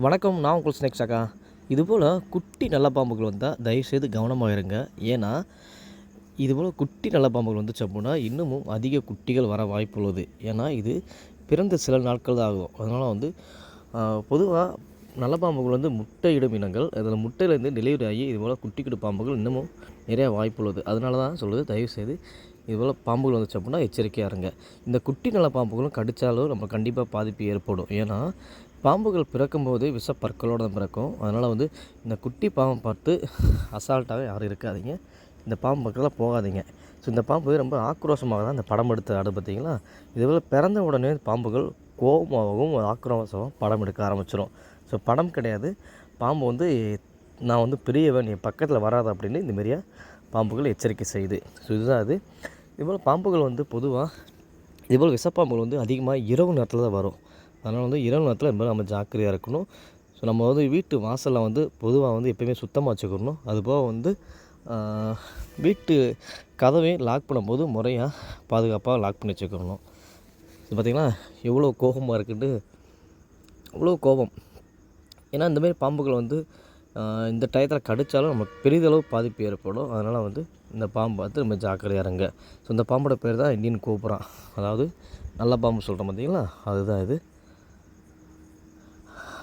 வணக்கம், நான் உங்கள் ஸ்னேக்ஸ் அக்கா. இதுபோல் குட்டி நல்ல பாம்புகள் வந்தால் தயவுசெய்து கவனமாக இருங்க. ஏன்னா இதுபோல் குட்டி நல்ல பாம்புகள் வந்துச்சு அப்படின்னா இன்னமும் அதிக குட்டிகள் வர வாய்ப்பு உள்ளது. ஏன்னா இது பிறந்த சில நாட்கள் தான் ஆகும். அதனால் பொதுவாக நல்ல பாம்புகள் முட்டையிடும் இனங்கள். அதில் முட்டையிலேருந்து டெலிவரி ஆகி இதுபோல் குட்டி பாம்புகள் இன்னமும் நிறையா வாய்ப்பு உள்ளது. அதனால தான் சொல்லுது, தயவுசெய்து இதுபோல் பாம்புகள் வந்துச்சு அப்படின்னா எச்சரிக்கையாக இருங்க. இந்த குட்டி நல்ல பாம்புகளும் கடித்தாலும் நம்ம கண்டிப்பாக பாதிப்பு ஏற்படும். ஏன்னா பாம்புகள் பிறக்கும்போது விஷப்பற்களோடு தான் பிறக்கும். அதனால் இந்த குட்டி பாம்பை பார்த்து அசால்ட்டாகவே யாரும் இருக்காதீங்க. இந்த பாம்பு பக்கத்தில் போகாதீங்க. ஸோ இந்த பாம்பு ரொம்ப ஆக்ரோஷமாக தான் இந்த படம் எடுத்த ஆடு பார்த்திங்களா. இதுபோல் பிறந்த உடனே பாம்புகள் கோபமாகவும் ஆக்ரோஷமாகவும் படம் எடுக்க ஆரம்பிச்சிடும். ஸோ படம் கிடையாது, பாம்பு நான் பெரியவன், என் பக்கத்தில் வராது அப்படின்னு இந்தமாரியா பாம்புகள் எச்சரிக்கை செய்யுது. ஸோ இதுதான் அது. இதுபோல் பாம்புகள் பொதுவாக இதுபோல் விஷப்பாம்புகள் அதிகமாக இரவு நேரத்தில் தான் வரும். அதனால் இரவு நேரத்தில் இது மாதிரி நம்ம ஜாக்கிரதையாக இருக்கணும். ஸோ நம்ம வீட்டு வாசலில் பொதுவாக எப்போயுமே சுத்தமாக வச்சுக்கணும். அதுபோக வீட்டு கதவையும் லாக் பண்ணும்போது முறையாக பாதுகாப்பாக லாக் பண்ணி வச்சுக்கணும். இது பார்த்திங்கன்னா எவ்வளோ கோபமாக இருக்குன்ட்டு, அவ்வளோ கோபம். ஏன்னா இந்தமாரி பாம்புகள் இந்த டயத்தில் கடித்தாலும் நமக்கு பெரிதளவு பாதிப்பு ஏற்படும். அதனால் இந்த பாம்பு பார்த்து நம்ம ஜாக்கிரதையாக இருங்க. ஸோ இந்த பாம்போட பேர் தான் இந்தியன் கோப்ரா. அதாவது நல்ல பாம்பு சொல்கிறோம் பார்த்திங்களா, அதுதான் இது.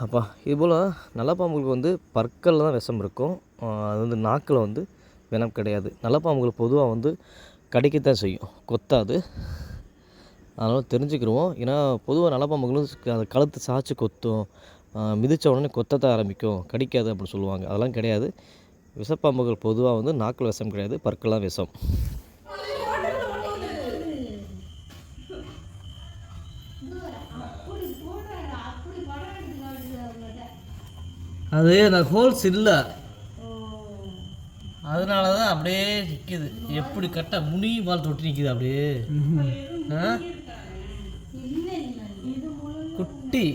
அப்பா இதுபோல் நல்ல பாம்புகளுக்கு பற்களில் தான் விஷம் இருக்கும். அது நாக்கில் விஷம் கிடையாது. நல்ல பாம்புகள் பொதுவாக கடிக்கத்தான் செய்யும், கொத்தாது. அதனால் தெரிஞ்சுக்கிடுவோம். ஏன்னா பொதுவாக நல்ல பாம்புகளும் அது கழுத்து சாய்ச்சி கொத்தும், மிதித்த உடனே கொத்தத்தான் ஆரம்பிக்கும், கடிக்காது அப்படின்னு சொல்லுவாங்க. அதெல்லாம் கிடையாது. விஷப்பாம்புகள் பொதுவாக நாக்கில் விஷம் கிடையாது, பற்களாக விஷம். அது அந்த ஹோல்ஸ் இல்லை, அதனால தான் அப்படியே நிற்கிது. எப்படி கட்ட முனி பால் தொட்டி நிற்கிது அப்படியே. குட்டி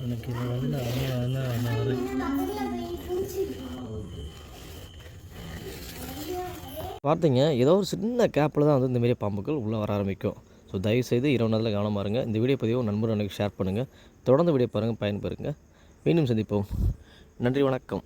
எனக்கு பார்த்தீங்க, ஏதோ ஒரு சின்ன கேப்பில் தான் இந்தமாரி பாம்புகள் உள்ளே வர ஆரம்பிக்கும். ஸோ தயவுசெய்து இரவு நேரத்தில் கவனமாக இருங்க. இந்த வீடியோ பதிவை நண்பர்களுக்கு ஷேர் பண்ணுங்கள். தொடர்ந்து வீடியோ பாருங்கள், பயன்பெறுங்க. மீண்டும் சந்திப்போம். நன்றி, வணக்கம்.